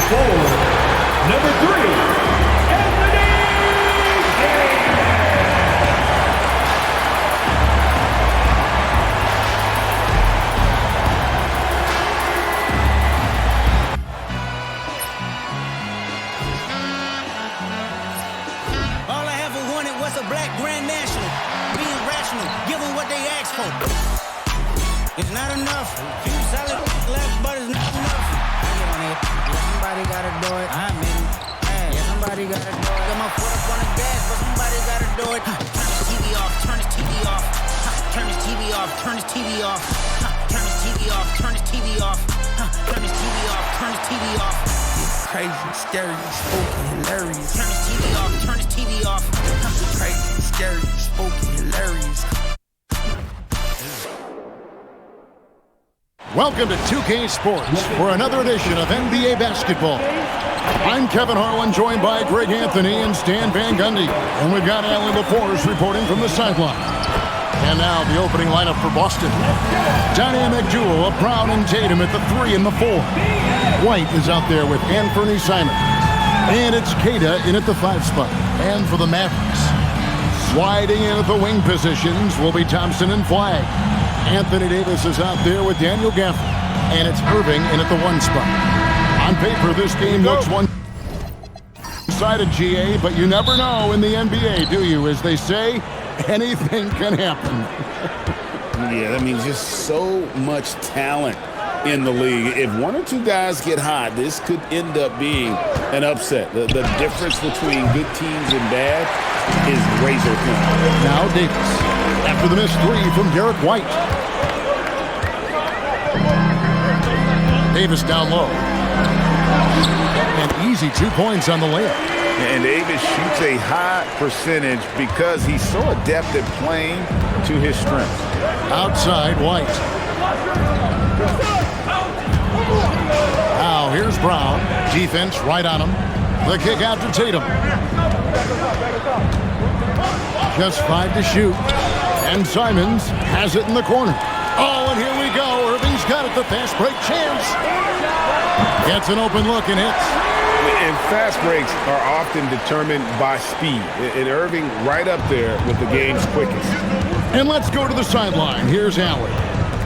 4, number 3. A black grand national, being rational, giving what they ask for. It's not enough. Few solid left, but it's not enough. I get on it. Yeah, somebody gotta do it. I'm in. Yeah, somebody gotta do it. Got my foot up on the gas, but somebody gotta do it. Turn this TV off. Turn this TV off. Turn this TV off. Turn this TV off. Turn this TV off. Turn this TV off. Turn this TV off. Turn this TV off. Crazy, scary, spooky, hilarious. Turn this TV off. Turn this TV off. Crazy, scary, spooky, hilarious. Welcome to 2K Sports for another edition of NBA basketball. I'm Kevin Harlan, joined by Greg Anthony and Stan Van Gundy. And we've got Alan LaForce reporting from the sideline. And now the opening lineup for Boston. Dynamic duo of Brown and Tatum at the 3 and the 4. White is out there with Anthony Simons. And it's Kata in at the 5 spot. And for the Mavericks, sliding in at the wing positions will be Thompson and Flagg. Anthony Davis is out there with Daniel Gafford. And it's Irving in at the 1 spot. On paper, this game looks one-sided, GA, but you never know in the NBA, do you? As they say, anything can happen. Yeah, that means just so much talent in the league. If one or two guys get hot, this could end up being an upset. The difference between good teams and bad is razor thin. Now Davis, after the missed 3 from Derek White. Davis down low. And easy 2 points on the layup. And Davis shoots a high percentage because he's so adept at playing to his strengths. Outside White. Now here's Brown. Defense right on him. The kick out to Tatum. Just 5 to shoot. And Simons has it in the corner. Oh, and here we go. Irving's got it. The fast break chance. Gets an open look and hits. And fast breaks are often determined by speed. And Irving right up there with the game's quickest. And let's go to the sideline. Here's Allen.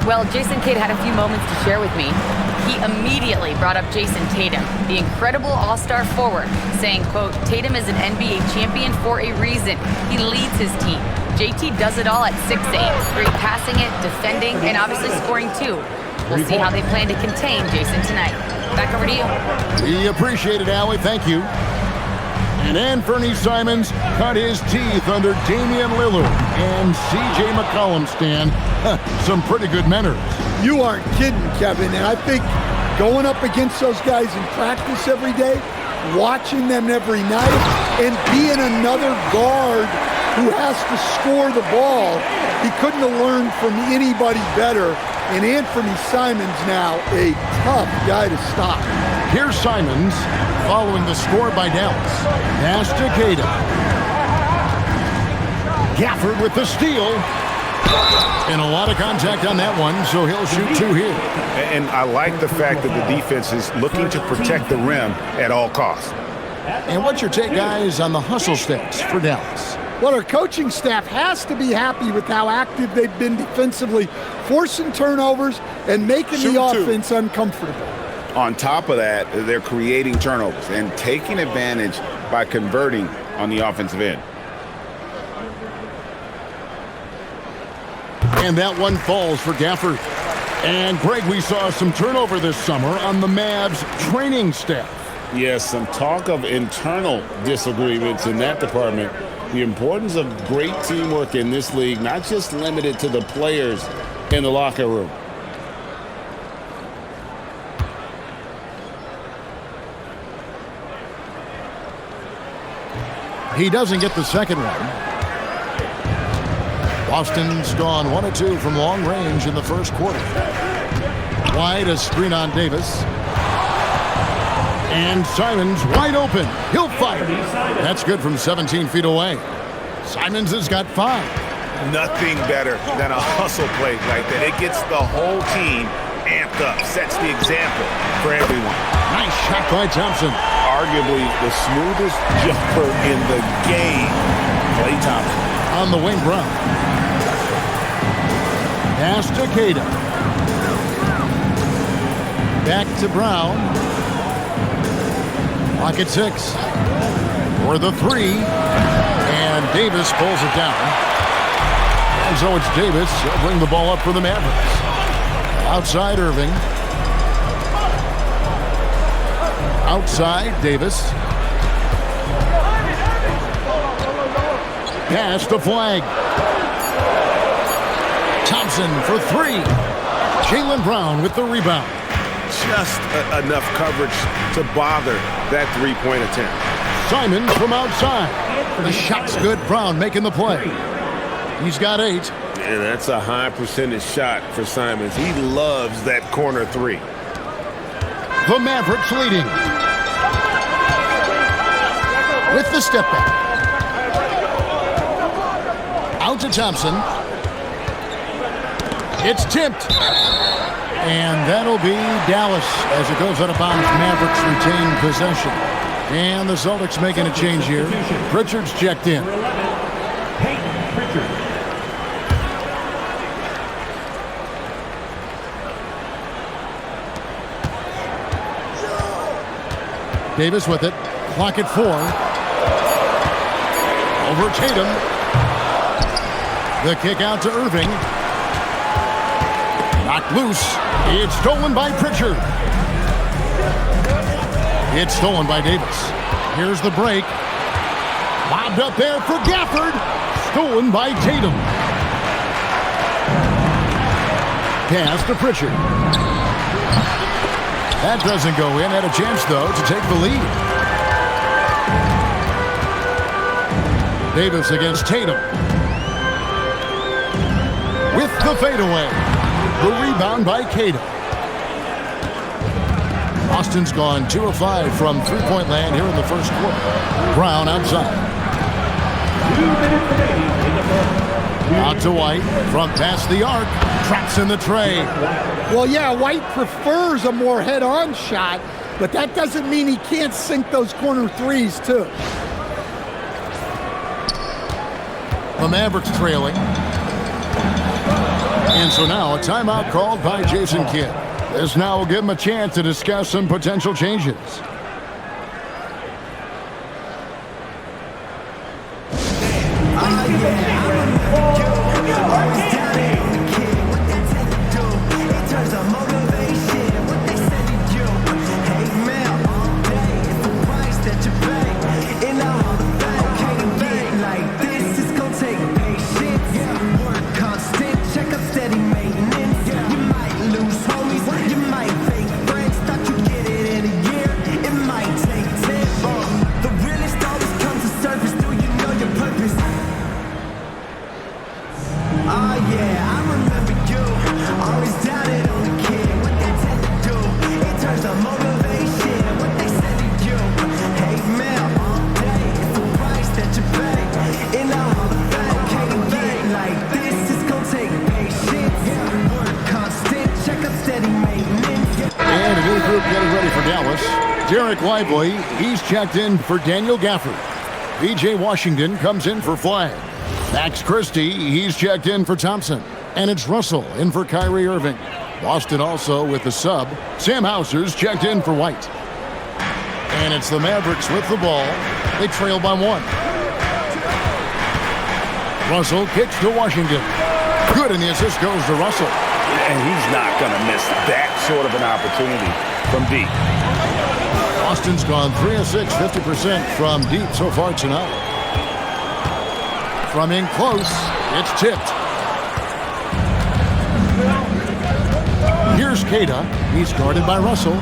Well, Jason Kidd had a few moments to share with me. He immediately brought up Jayson Tatum, the incredible all-star forward, saying, quote, Tatum is an NBA champion for a reason. He leads his team. JT does it all at 6'8", great passing it, defending, and obviously scoring too. We'll see how they plan to contain Jayson tonight. Back over to you. We appreciate it, Allie. Thank you. And Anthony Simons cut his teeth under Damian Lillard and C.J. McCollum, Stan. Some pretty good mentors. You aren't kidding, Kevin. And I think going up against those guys in practice every day, watching them every night, and being another guard who has to score the ball, he couldn't have learned from anybody better. And Anthony Simons now a tough guy to stop. Here's Simons following the score by Dallas. Pass to Kata. Gafford with the steal. And a lot of contact on that one, so he'll shoot 2 here. And I like the fact that the defense is looking to protect the rim at all costs. And what's your take, guys, on the hustle stats for Dallas? Well, our coaching staff has to be happy with how active they've been defensively, forcing turnovers and making the offense uncomfortable. On top of that, they're creating turnovers and taking advantage by converting on the offensive end. And that one falls for Gafford. And, Greg, we saw some turnover this summer on the Mavs training staff. Yes, some talk of internal disagreements in that department. The importance of great teamwork in this league, not just limited to the players in the locker room. He doesn't get the second one. Boston's gone 1 of 2 from long range in the first quarter. Wide, a screen on Davis. And Simons wide open. He'll fire. That's good from 17 feet away. Simons has got 5. Nothing better than a hustle play like that. It gets the whole team amped up, sets the example for everyone. Nice shot by Thompson. Arguably the smoothest jumper in the game. Klay Thompson. On the wing, Brown. Pass to Tatum. Back to Brown. Clock at 6. For the 3. And Davis pulls it down. And so it's Davis. He'll bring the ball up for the Mavericks. Outside Irving. Outside Davis. Pass to Flag. Thompson for 3. Jaylen Brown with the rebound. Just enough coverage to bother that three-point attempt. Simon from outside. The shot's good. Brown making the play. He's got 8. And that's a high percentage shot for Simons. He loves that corner 3. The Mavericks leading. With the step back. Out to Thompson. It's tipped. And that'll be Dallas as it goes out of bounds. Mavericks retain possession. And the Celtics making a change here. Pritchard's checked in. Davis with it. Clock at 4. Over Tatum. The kick out to Irving. Knocked loose. It's stolen by Pritchard. It's stolen by Davis. Here's the break. Lobbed up there for Gafford. Stolen by Tatum. Pass to Pritchard. That doesn't go in. Had a chance, though, to take the lead. Davis against Tatum. With the fadeaway. The rebound by Tatum. Boston's gone 2 of 5 from three-point land here in the first quarter. Brown outside. Out to White from past the arc. Traps in the tray. Well, yeah, White prefers a more head-on shot, but that doesn't mean he can't sink those corner threes, too. The Mavericks trailing. And so now a timeout called by Jason Kidd. This now will give him a chance to discuss some potential changes. Lively, he's checked in for Daniel Gafford. B.J. Washington comes in for Flag. Max Christie, he's checked in for Thompson. And it's Russell in for Kyrie Irving. Boston also with the sub. Sam Hauser's checked in for White. And it's the Mavericks with the ball. They trail by 1. Russell kicks to Washington. Good, and the assist goes to Russell. And he's not going to miss that sort of an opportunity from deep. Boston's gone 3 of 6, 50% from deep so far tonight. From in close, it's tipped. Here's Keita. He's guarded by Russell.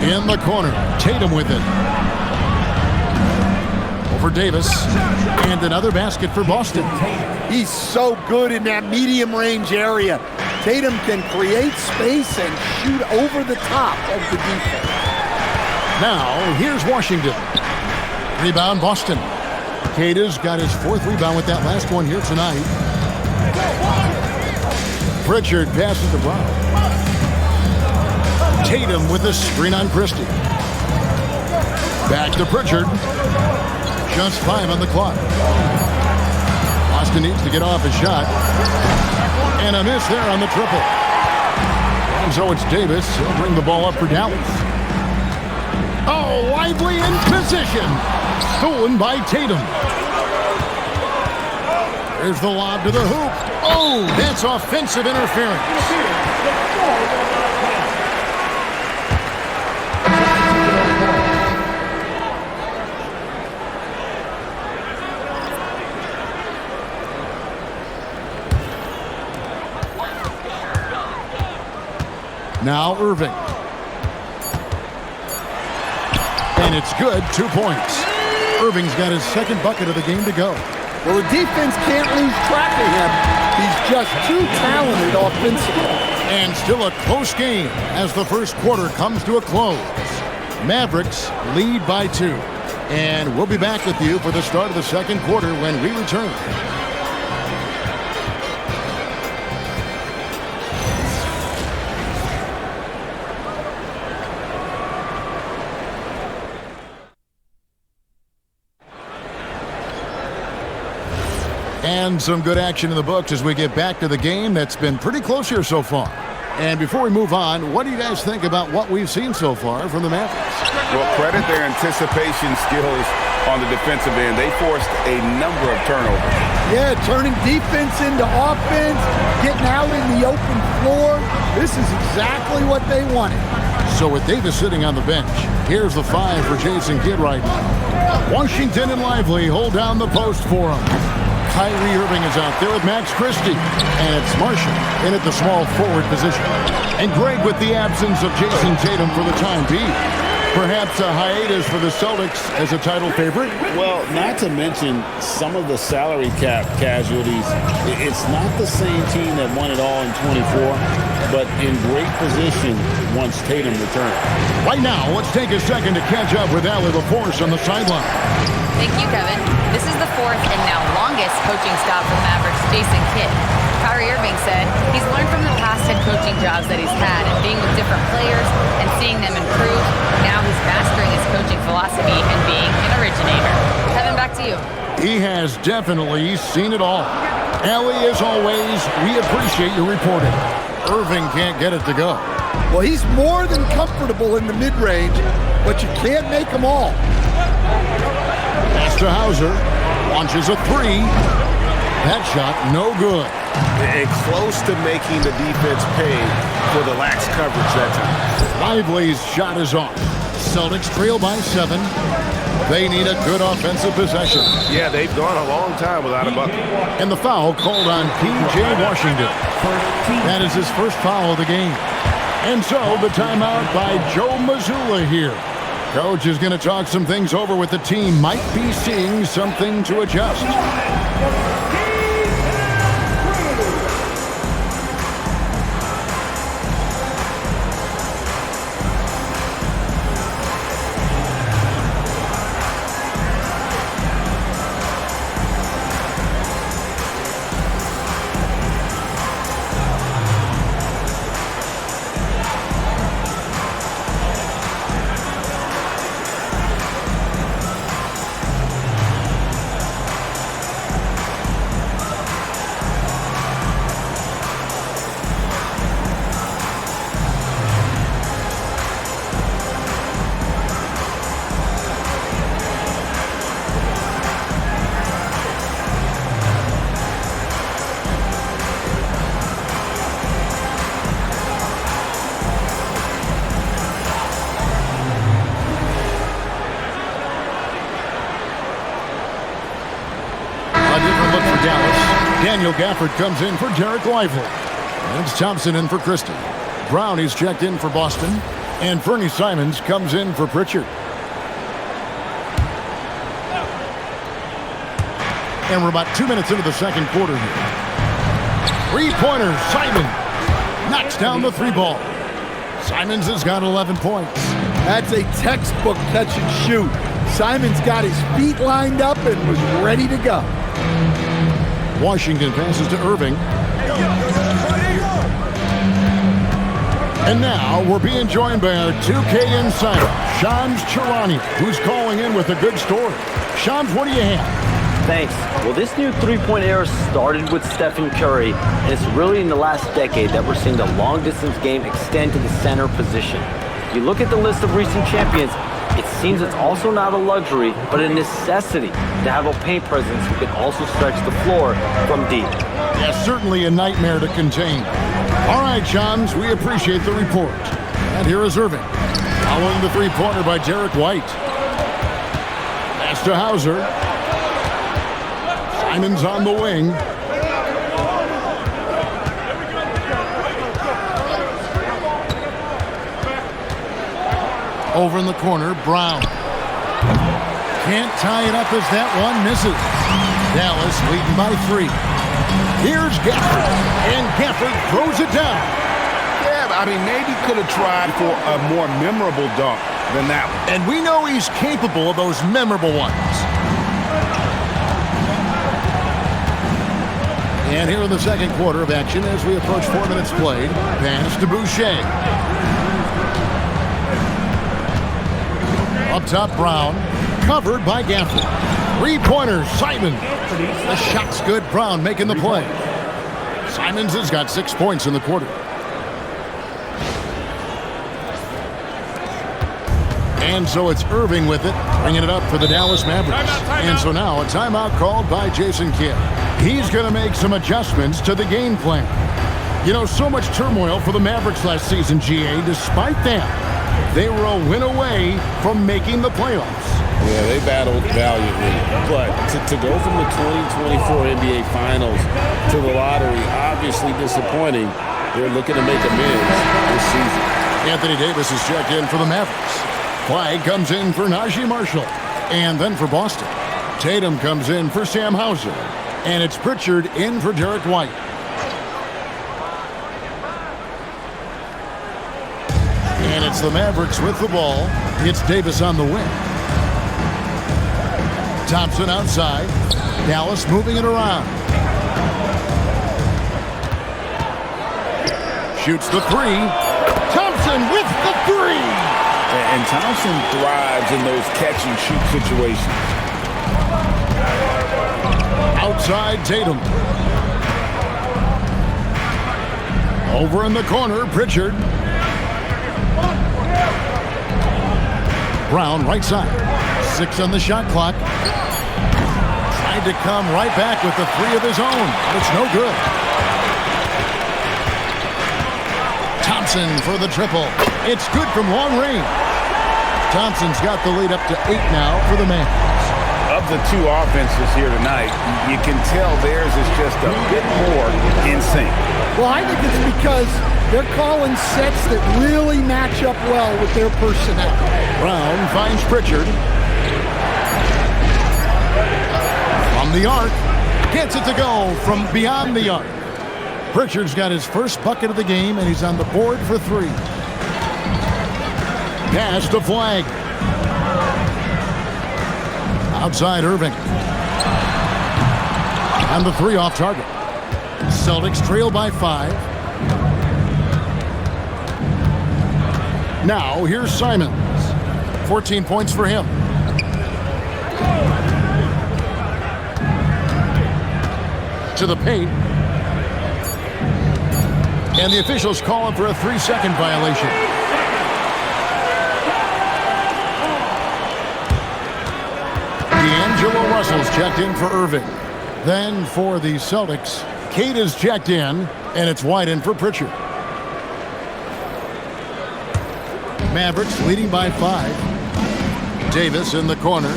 In the corner, Tatum with it. Over Davis. And another basket for Boston. He's so good in that medium range area. Tatum can create space and shoot over the top of the defense. Now, here's Washington. Rebound, Boston. Keita's got his 4th rebound with that last one here tonight. Pritchard passes to Brown. Tatum with a screen on Christie. Back to Pritchard. Just 5 on the clock. Boston needs to get off his shot. And a miss there on the triple. And so it's Davis. He'll bring the ball up for Dallas. Oh, Lively in position. Stolen by Tatum. There's the lob to the hoop. Oh, that's offensive interference. Now Irving. And it's good, 2 points. Irving's got his second bucket of the game to go. Well, the defense can't lose track of him. He's just too talented offensively. And still a close game as the first quarter comes to a close. Mavericks lead by 2. And we'll be back with you for the start of the second quarter when we return. And some good action in the books as we get back to the game that's been pretty close here so far. And before we move on, what do you guys think about what we've seen so far from the Mavericks? Well, credit their anticipation skills on the defensive end. They forced a number of turnovers. Yeah, turning defense into offense, getting out in the open floor. This is exactly what they wanted. So with Davis sitting on the bench, here's the 5 for Jason Kidd right now. Washington and Lively hold down the post for him. Kyrie Irving is out there with Max Christie. And it's Marshall in at the small forward position. And Greg with the absence of Jayson Tatum for the time being. Perhaps a hiatus for the Celtics as a title favorite? Well, not to mention some of the salary cap casualties. It's not the same team that won it all in 24, but in great position once Tatum returned. Right now, let's take a second to catch up with Allie LaForce on the sideline. Thank you, Kevin. This is the 4th and now longest coaching stop for Mavericks Jayson Kidd. Kyrie Irving said he's learned from the past head coaching jobs that he's had and being with different players and seeing them improve. Now he's mastering his coaching philosophy and being an originator. Kevin, back to you. He has definitely seen it all. Allie, as always, we appreciate your reporting. Irving can't get it to go. Well, he's more than comfortable in the mid-range, but you can't make them all. Pass to Hauser. Launches a 3. That shot, no good. And close to making the defense pay for the lax coverage that time. Lively's shot is off. Celtics trail by 7. They need a good offensive possession. Yeah, they've gone a long time without a bucket. And the foul called on P.J. Washington. That is his first foul of the game. And so the timeout by Joe Mazzulla here. Coach is going to talk some things over with the team. Might be seeing something to adjust. Daniel Gafford comes in for Derek Lively. It's Thompson in for Christie. Brown is checked in for Boston. And Fernie Simons comes in for Pritchard. And we're about 2 minutes into the second quarter here. Three-pointer, Simon knocks down the 3 ball. Simons has got 11 points. That's a textbook catch and shoot. Simons got his feet lined up and was ready to go. Washington passes to Irving. And now we're being joined by our 2K insider, Shams Charania, who's calling in with a good story. Shams, what do you have? Thanks. Well, this new three-point era started with Stephen Curry, and it's really in the last decade that we're seeing the long-distance game extend to the center position. If you look at the list of recent champions, it seems it's also not a luxury, but a necessity to have a paint presence who can also stretch the floor from deep. Yeah, certainly a nightmare to contain. All right, Shams, we appreciate the report. And here is Irving. Following the three-pointer by Derek White. Pass to Hauser. Simon's on the wing. Over in the corner, Brown. Can't tie it up as that one misses. Dallas leading by 3. Here's Gafford, and Gafford throws it down. Yeah, I mean, maybe could have tried for a more memorable dunk than that one. And we know he's capable of those memorable ones. And here in the second quarter of action as we approach 4 minutes played. Pass to Boucher. Up top, Brown. Covered by Gafford. Three-pointer, Simon. The shot's good. Brown making the play. Simons has got 6 points in the quarter. And so it's Irving with it, bringing it up for the Dallas Mavericks. And so now a timeout called by Jason Kidd. He's going to make some adjustments to the game plan. You know, so much turmoil for the Mavericks last season, GA. Despite that, they were a win away from making the playoffs. Yeah, they battled valiantly. But to go from the 2024 NBA Finals to the lottery, obviously disappointing. They're looking to make amends this season. Anthony Davis is checked in for the Mavericks. Flag comes in for Najee Marshall. And then for Boston, Tatum comes in for Sam Hauser. And it's Pritchard in for Derek White. And it's the Mavericks with the ball. It's Davis on the wing. Thompson outside. Dallas moving it around. Shoots the 3. Thompson with the 3. And Thompson thrives in those catch-and-shoot situations. Outside Tatum. Over in the corner, Pritchard. Brown, right side. 6 on the shot clock. Tried to come right back with the 3 of his own, but it's no good. Thompson for the triple. It's good from long range. Thompson's got the lead up to 8 now for the Mavericks. Of the 2 offenses here tonight, you can tell theirs is just a bit more in sync. Well, I think it's because they're calling sets that really match up well with their personnel. Brown finds Pritchard. From the arc. Gets it to go from beyond the arc. Pritchard's got his first bucket of the game, and he's on the board for 3. Pass to Flag. Outside Irving. And the 3 off target. Celtics trail by 5. Now here's Simons. 14 points for him. To the paint. And the officials calling for a 3-second violation. D'Angelo Russell's checked in for Irving. Then for the Celtics, Kate is checked in, and it's White in for Pritchard. Mavericks leading by 5. Davis in the corner.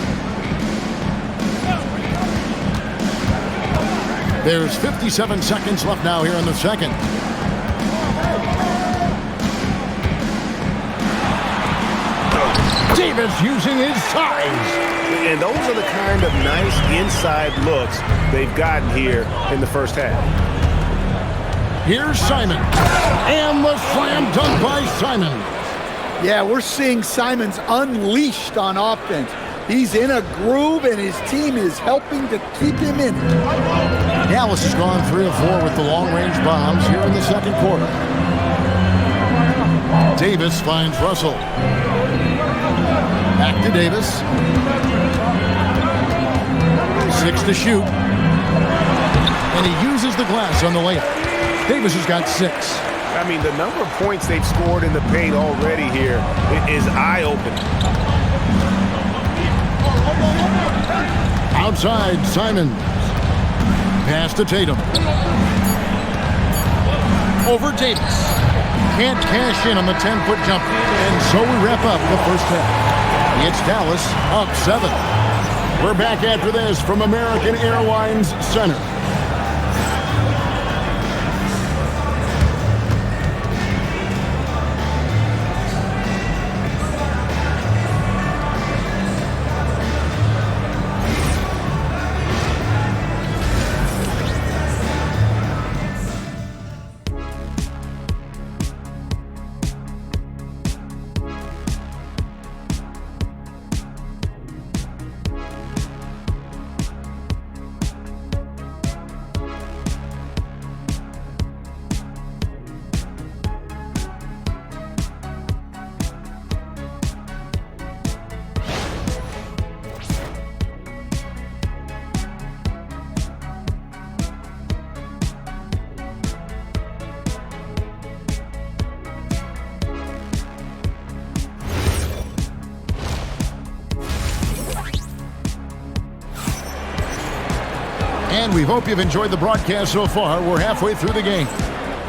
There's 57 seconds left now here in the second. Davis using his size. And those are the kind of nice inside looks they've gotten here in the first half. Here's Simon. And the slam dunk by Simon. Yeah, we're seeing Simons unleashed on offense. He's in a groove, and his team is helping to keep him in it. Dallas has gone 3 of 4 with the long-range bombs here in the second quarter. Davis finds Russell. Back to Davis. 6 to shoot. And he uses the glass on the layup. Davis has got 6. I mean, the number of points they've scored in the paint already here is eye-opening. Outside, Simons. Pass to Tatum. Over Davis. Can't cash in on the 10-foot jumper. And so we wrap up the first half. It's Dallas up 7. We're back after this from American Airlines Center. And we hope you've enjoyed the broadcast so far. We're halfway through the game.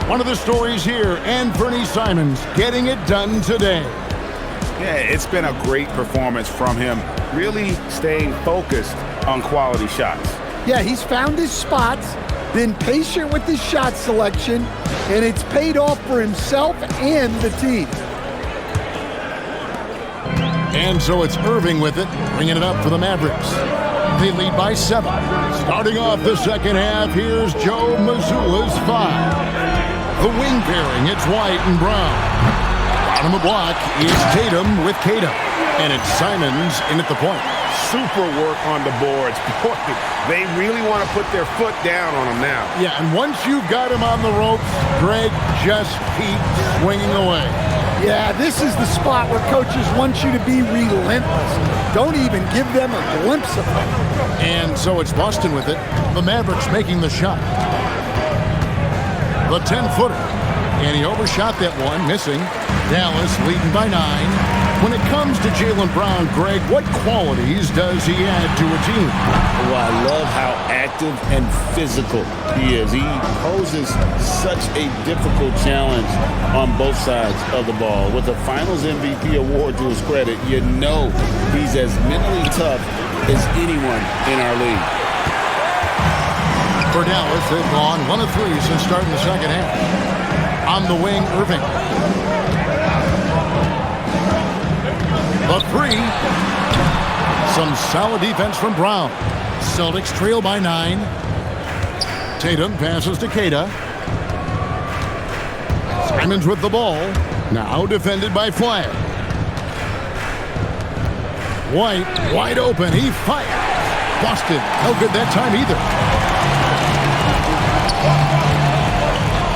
One of the stories here, Anthony Simons getting it done today. Yeah, it's been a great performance from him, really staying focused on quality shots. Yeah, he's found his spots, been patient with his shot selection, and it's paid off for himself and the team. And so it's Irving with it, bringing it up for the Mavericks. They lead by 7. Starting off the second half, here's Joe Mazzulla's 5. The wing pairing, it's White and Brown. Bottom of the block is Tatum with Tatum. And it's Simons in at the point. Super work on the boards. Boy, they really want to put their foot down on him now. Yeah, and once you've got him on the ropes, Greg, just keep swinging away. Yeah, this is the spot where coaches want you to be relentless. Don't even give them a glimpse of it. And so it's Boston with it. The Mavericks making the shot. The 10-footer. And he overshot that one, missing. Dallas leading by 9. When it comes to Jaylen Brown, Greg, what qualities does he add to a team? Well, I love how active and physical he is. He poses such a difficult challenge on both sides of the ball. With the Finals MVP award to his credit, you know he's as mentally tough as anyone in our league. For Dallas, they've gone 1 of 3 since starting the second half. On the wing, Irving. The 3. Some solid defense from Brown. Celtics trail by 9. Tatum passes to Keita. Simons with the ball. Now defended by Flagg. White, wide open. He fires. Boston, no good that time either.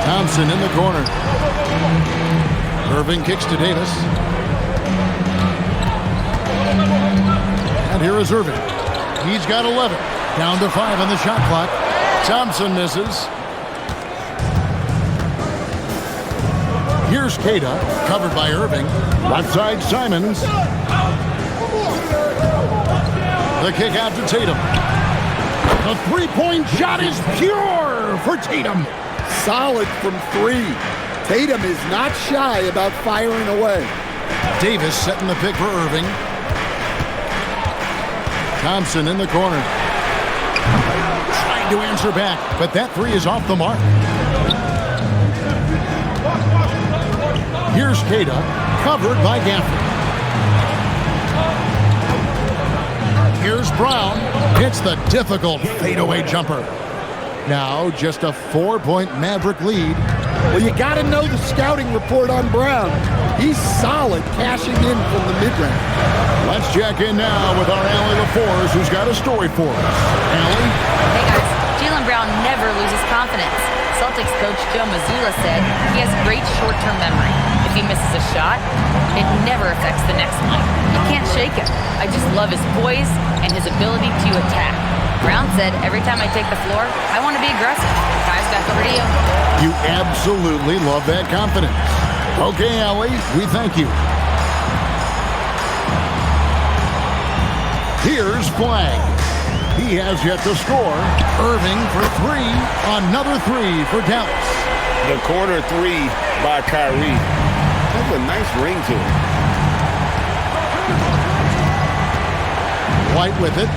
Thompson in the corner. Irving kicks to Davis. And here is Irving. He's got 11. Down to 5 on the shot clock. Thompson misses. Here's Keita, covered by Irving. Left side, Simons. The kick out to Tatum. The three-point shot is pure for Tatum. Solid from 3. Tatum is not shy about firing away. Davis setting the pick for Irving. Thompson in the corner. Trying to answer back, but that 3 is off the mark. Here's Keita, covered by Gafford. Here's Brown. Hits the difficult fadeaway jumper. Now just a 4-point Maverick lead. Well, you got to know the scouting report on Brown. He's solid cashing in from the mid-range. Let's check in now with our Allie LaForce, who's got a story for us. Allie? Hey guys, Jaylen Brown never loses confidence. Celtics coach Joe Mazzulla said he has great short-term memory. If he misses a shot, it never affects the next one. You can't shake him. I just love his poise and his ability to attack. Brown said, every time I take the floor, I want to be aggressive. Guys, back over to you. You absolutely love that confidence. Okay, Allie, we thank you. Here's Flag. He has yet to score. Irving for three. Another three for Dallas. The corner three by Kyrie has a nice ring to it. White with it.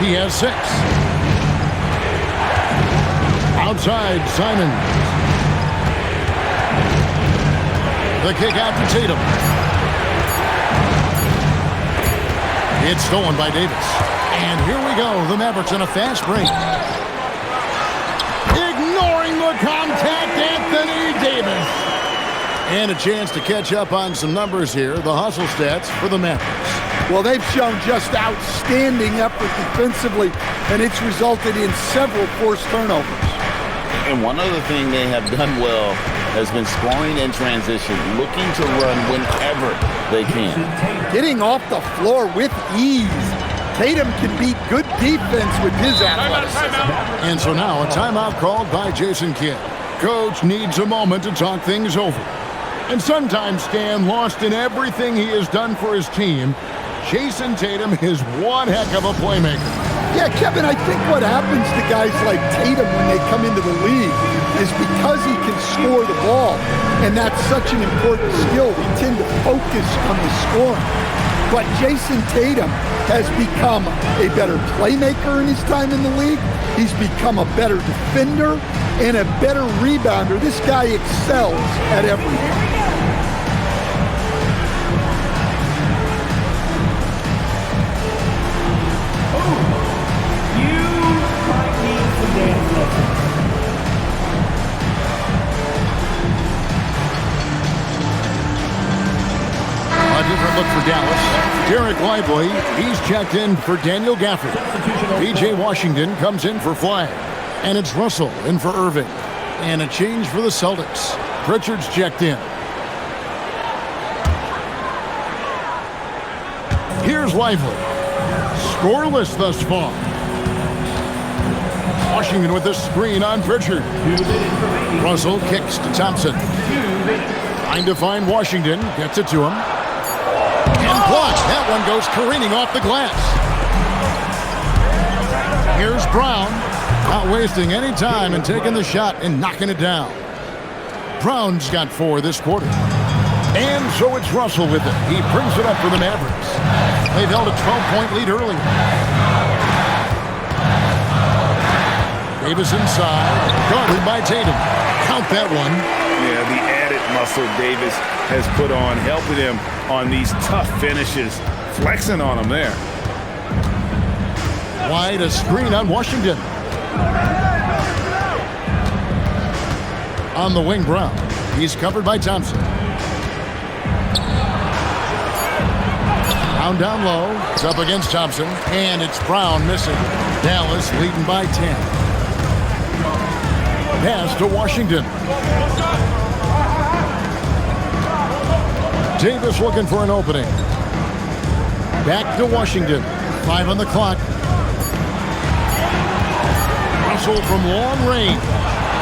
He has 6. Outside, Simon. The kick out to Tatum. It's stolen by Davis. And here we go. The Mavericks on a fast break. Ignoring the contact, Anthony Davis. And a chance to catch up on some numbers here. The hustle stats for the Mavericks. Well, they've shown just outstanding effort defensively, and it's resulted in several forced turnovers. And one other thing they have done well has been scoring in transition, looking to run whenever they can. Getting off the floor with ease. Tatum can beat good defense with his athleticism. And so now a timeout called by Jason Kidd. Coach needs a moment to talk things over. And sometimes, Stan, lost in everything he has done for his team, Jayson Tatum is one heck of a playmaker. Yeah, Kevin, I think what happens to guys like Tatum when they come into the league is because he can score the ball, and that's such an important skill, we tend to focus on the scoring. But Jayson Tatum has become a better playmaker in his time in the league. He's become a better defender and a better rebounder. This guy excels at everything. Look for Dallas. Derek Lively, he's checked in for Daniel Gafford. P.J. Washington comes in for Flag. And it's Russell in for Irving. And a change for the Celtics. Pritchard's checked in. Here's Lively. Scoreless thus far. Washington with the screen on Pritchard. Russell kicks to Thompson. Trying to find Washington. Gets it to him. And blocked. That one goes careening off the glass. Here's Brown. Not wasting any time and taking the shot and knocking it down. Brown's got 4 this quarter. And so it's Russell with it. He brings it up for the Mavericks. They've held a 12-point lead earlier. Davis inside. Guarded by Tatum. Count that one. Yeah, the added muscle Davis has put on, helping him on these tough finishes, flexing on him there. Wide, a screen on Washington. On the wing, Brown. He's covered by Thompson. Brown down low. It's up against Thompson. And it's Brown missing. Dallas leading by 10. Pass to Washington. Davis looking for an opening. Back to Washington. 5 on the clock. Russell from long range.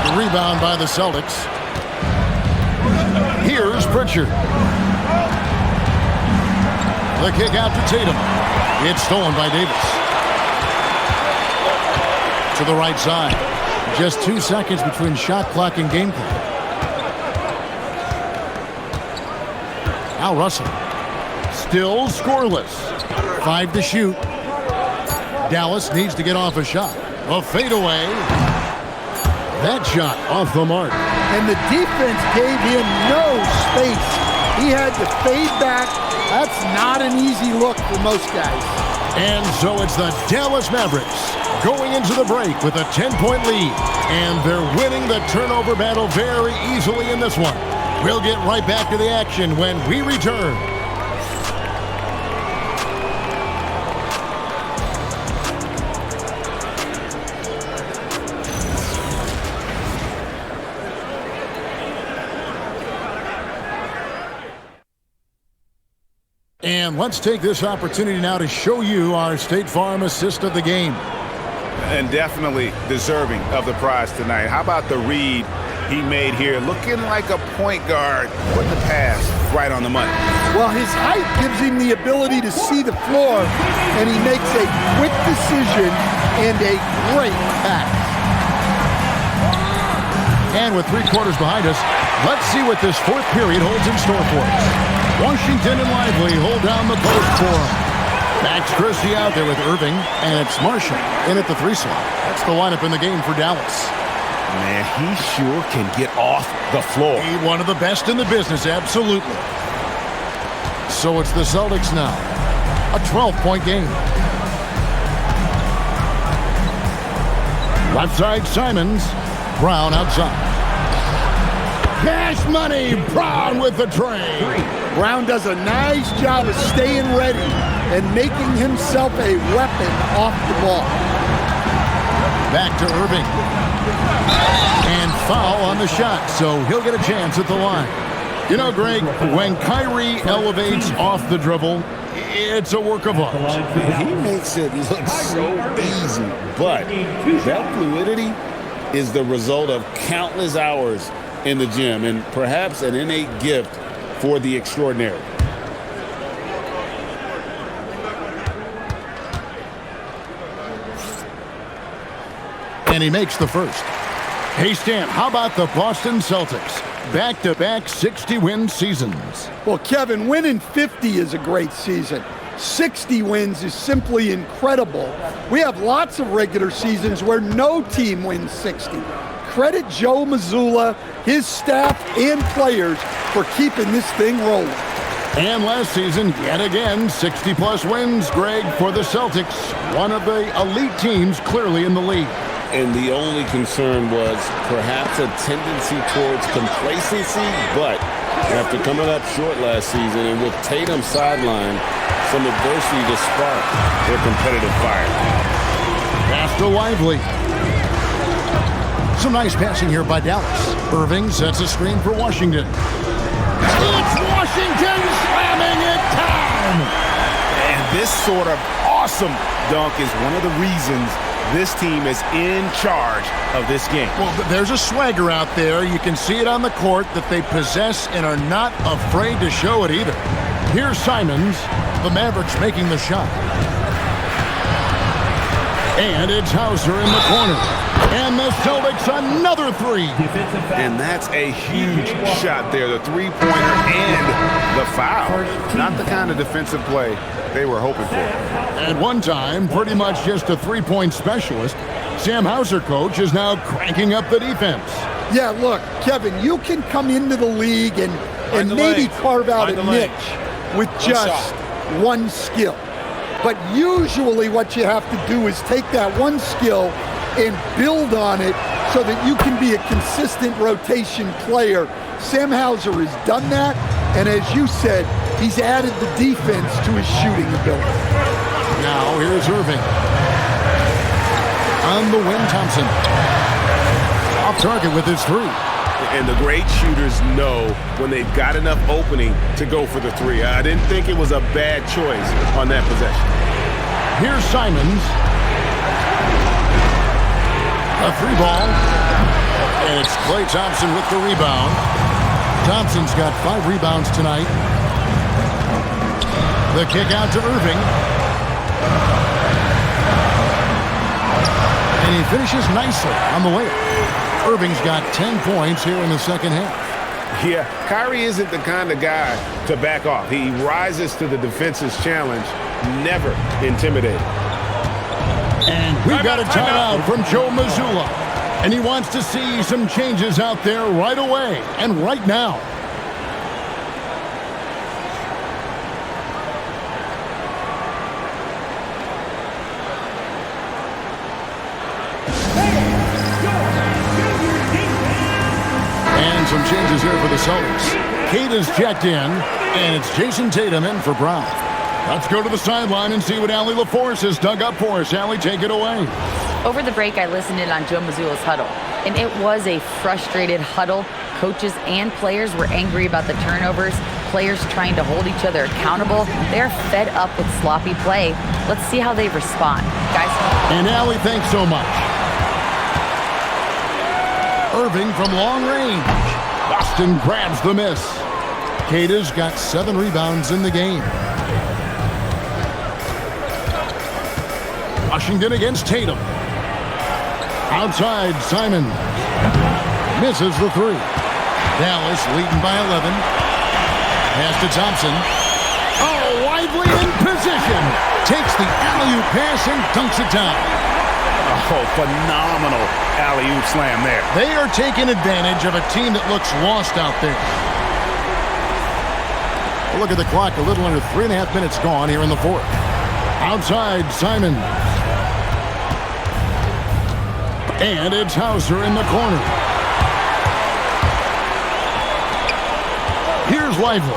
The rebound by the Celtics. Here's Pritchard. The kick out to Tatum. It's stolen by Davis. To the right side. Just 2 seconds between shot clock and game clock. Now Russell. Still scoreless. 5 to shoot. Dallas needs to get off a shot. A fadeaway. That shot off the mark. And the defense gave him no space. He had to fade back. That's not an easy look for most guys. And so it's the Dallas Mavericks going into the break with a 10-point lead. And they're winning the turnover battle very easily in this one. We'll get right back to the action when we return. And let's take this opportunity now to show you our State Farm assist of the game. And definitely deserving of the prize tonight. How about the read he made here? Looking like a point guard. Put the pass right on the money. Well, his height gives him the ability to see the floor, and he makes a quick decision and a great pass. And with 3 quarters behind us, let's see what this fourth period holds in store for us. Washington and Lively hold down the post for him. Max Christie out there with Irving, and it's Marshall in at the 3 slot. That's the lineup in the game for Dallas. Man, he sure can get off the floor. One of the best in the business, absolutely. So it's the Celtics now. A 12-point game. Left side, Simons. Brown outside. Cash money. Brown with the tray. Brown does a nice job of staying ready and making himself a weapon off the ball. Back to Irving. And foul on the shot, so he'll get a chance at the line. You know, Greg, when Kyrie elevates off the dribble, it's a work of art. He makes it look so easy, but that fluidity is the result of countless hours in the gym and perhaps an innate gift for the extraordinary. And he makes the first. Hey, Stan, how about the Boston Celtics? Back-to-back 60-win seasons. Well, Kevin, winning 50 is a great season. 60 wins is simply incredible. We have lots of regular seasons where no team wins 60. Credit Joe Mazzulla, his staff, and players for keeping this thing rolling. And last season, yet again, 60-plus wins, Greg, for the Celtics. One of the elite teams clearly in the league. And the only concern was perhaps a tendency towards complacency, but after coming up short last season and with Tatum sidelined, some adversity to spark their competitive fire. Pass to Lively. Some nice passing here by Dallas. Irving sets a screen for Washington. It's Washington slamming it down! And this sort of awesome dunk is one of the reasons this team is in charge of this game. Well, there's a swagger out there. You can see it on the court that they possess and are not afraid to show it either. Here's Simons, the Mavericks making the shot. And it's Hauser in the corner. And the Celtics another 3. And that's a huge shot there, the three-pointer and the foul. Not the kind of defensive play they were hoping for. At one time, pretty much just a 3-point specialist, Sam Hauser, coach, is now cranking up the defense. Yeah, look, Kevin, you can come into the league and maybe carve out a niche with just one skill. But usually what you have to do is take that one skill and build on it so that you can be a consistent rotation player. Sam Hauser has done that, and as you said, he's added the defense to his shooting ability. Now here's Irving. On the wing, Thompson. Off target with his 3. And the great shooters know when they've got enough opening to go for the 3. I didn't think it was a bad choice on that possession. Here's Simons. A 3 ball. And it's Klay Thompson with the rebound. Thompson's got 5 rebounds tonight. The kick out to Irving. And he finishes nicely on the way. Irving's got 10 points here in the second half. Yeah, Kyrie isn't the kind of guy to back off. He rises to the defense's challenge, never intimidated. And we've got a timeout from Joe Mazzulla. And he wants to see some changes out there right away and right now. And some changes here for the Celtics. Kate is checked in, and it's Jayson Tatum in for Brown. Let's go to the sideline and see what Allie LaForce has dug up for us. Allie, take it away. Over the break, I listened in on Joe Mazzulla's huddle, and it was a frustrated huddle. Coaches and players were angry about the turnovers. players trying to hold each other accountable. They're fed up with sloppy play. Let's see how they respond. Guys. And Allie, thanks so much. Irving from long range. Boston grabs the miss. Cada's got 7 rebounds in the game. Washington against Tatum. Outside, Simon misses the 3. Dallas leading by 11. Pass to Thompson. Oh, Lively in position. Takes the alley-oop pass and dunks it down. Oh, phenomenal alley-oop slam there. They are taking advantage of a team that looks lost out there. Look at the clock. A little under 3.5 minutes gone here in the 4th. Outside, Simon. And it's Hauser in the corner. Here's Lively.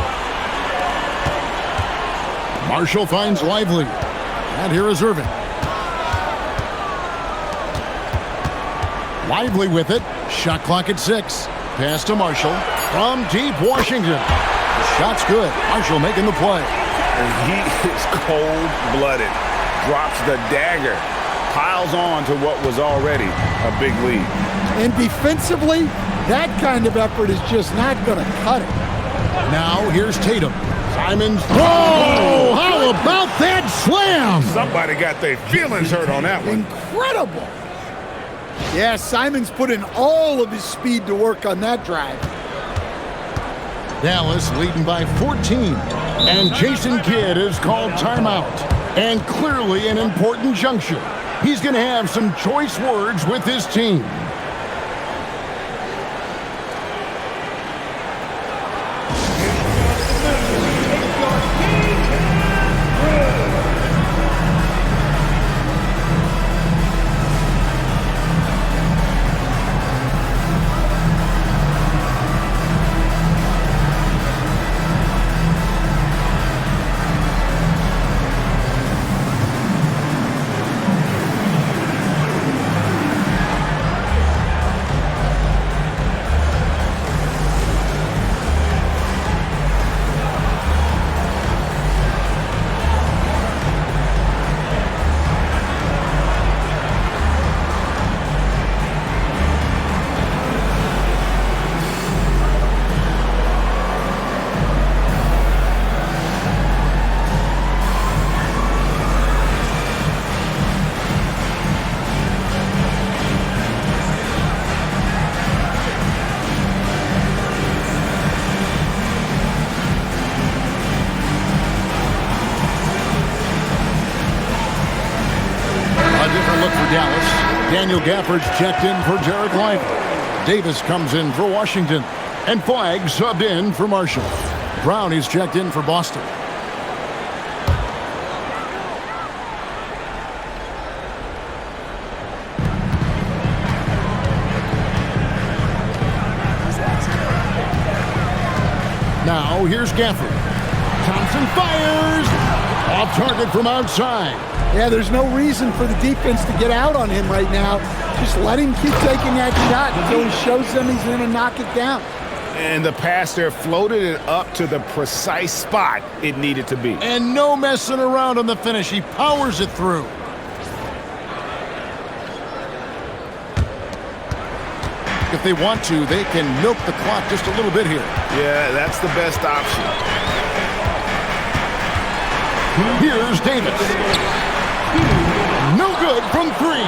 Marshall finds Lively. And here is Irving. Lively with it. Shot clock at 6. Pass to Marshall. From deep Washington. The shot's good. Marshall making the play. And he is cold-blooded. Drops the dagger. Piles on to what was already a big lead. And defensively, that kind of effort is just not going to cut it. Now here's Tatum. Simon's. Oh, how about that slam? Somebody got their feelings hurt on that one. Incredible. Yeah, Simon's put in all of his speed to work on that drive. Dallas leading by 14. And Jason Kidd is called timeout. And clearly an important juncture. He's going to have some choice words with his team. Dallas. Daniel Gafford's checked in for Jarrett Lively. Davis comes in for Washington. And Flagg subbed in for Marshall. Brown is checked in for Boston. Now here's Gafford. Thompson fires. Off target from outside. Yeah, there's no reason for the defense to get out on him right now. Just let him keep taking that shot until he shows them he's going to knock it down. And the pass there floated it up to the precise spot it needed to be. And no messing around on the finish. He powers it through. If they want to, they can milk the clock just a little bit here. Yeah, that's the best option. Here's Davis. No good from 3.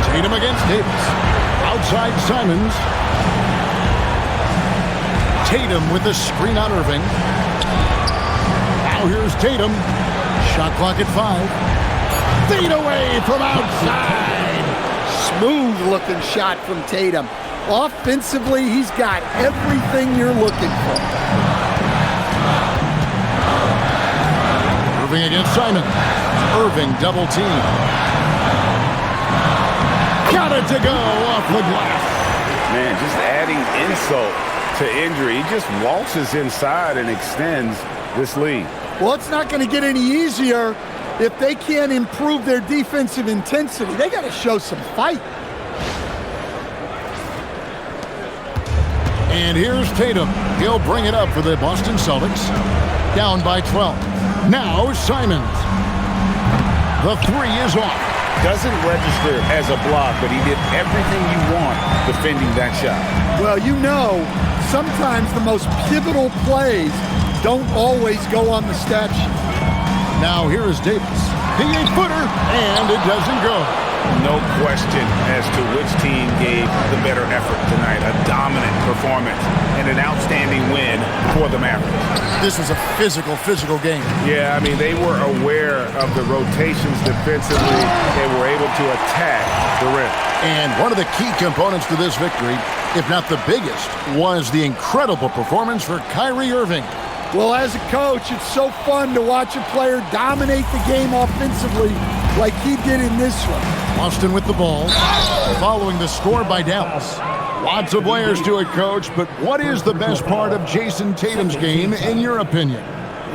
Tatum against Davis. Outside Simons. Tatum with the screen on Irving. Now here's Tatum. Shot clock at 5. Fade away from outside. Smooth looking shot from Tatum. Offensively, he's got everything you're looking for. Irving against Simon. Irving double team. Got it to go off the glass. Man, just adding insult to injury. He just waltzes inside and extends this lead. Well, it's not going to get any easier if they can't improve their defensive intensity. They got to show some fight. And here's Tatum. He'll bring it up for the Boston Celtics. Down by 12. Now Simons. The three is off. Doesn't register as a block, but he did everything you want defending that shot. Well, you know, sometimes the most pivotal plays don't always go on the stat sheet. Now here is Davis. The 8-footer, and it doesn't go. No question as to which team gave the better effort tonight. A dominant performance and an outstanding win for the Mavericks. This was a physical game. Yeah, I mean, they were aware of the rotations defensively. They were able to attack the rim. And one of the key components to this victory, if not the biggest, was the incredible performance for Kyrie Irving. Well, as a coach, it's so fun to watch a player dominate the game offensively like he did in this one. Boston with the ball, following the score by Dallas. Lots of layers to it, Coach, but what is the best part of Jayson Tatum's game, in your opinion?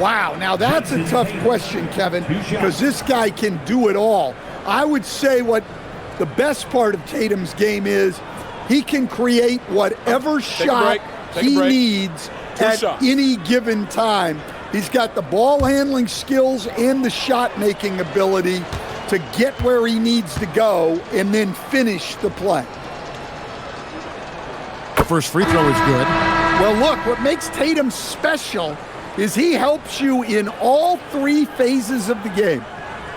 Wow, now that's a tough question, Kevin, because this guy can do it all. I would say what the best part of Tatum's game is he can create whatever shot he needs at any given time. He's got the ball handling skills and the shot making ability to get where he needs to go and then finish the play. The first free throw is good. Well, look, what makes Tatum special is he helps you in all three phases of the game: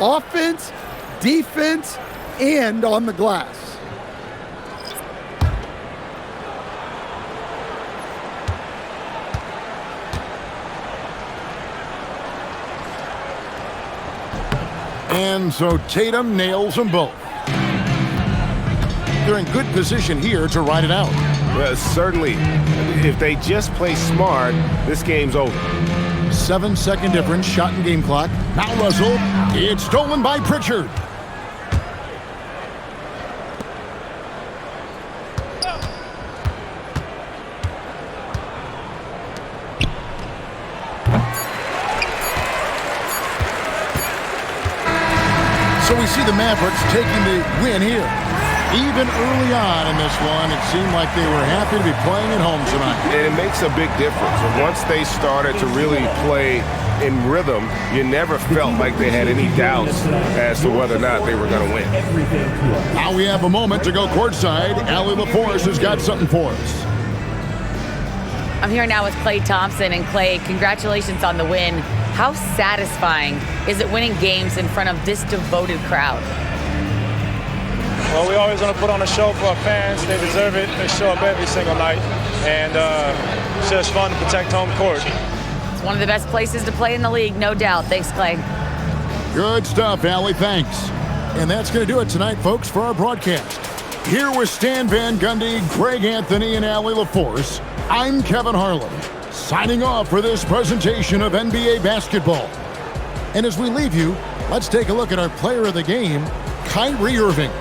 offense, defense, and on the glass. And so Tatum nails them both. They're in good position here to ride it out. Well, certainly, if they just play smart, this game's over. 7-second difference, shot and game clock. Now Russell, it's stolen by Pritchard. So we see the Mavericks taking the win here. Even early on in this one, it seemed like they were happy to be playing at home tonight. And it makes a big difference. And once they started to really play in rhythm, you never felt like they had any doubts as to whether or not they were going to win. Now we have a moment to go courtside. Allie LaForce has got something for us. I'm here now with Klay Thompson. And Klay, congratulations on the win. How satisfying is it winning games in front of this devoted crowd? Well, we always want to put on a show for our fans. They deserve it. They show up every single night. And it's just fun to protect home court. It's one of the best places to play in the league, no doubt. Thanks, Klay. Good stuff, Allie. Thanks. And that's going to do it tonight, folks, for our broadcast. Here with Stan Van Gundy, Greg Anthony, and Allie LaForce, I'm Kevin Harlan, signing off for this presentation of NBA basketball. And as we leave you, let's take a look at our player of the game, Kyrie Irving.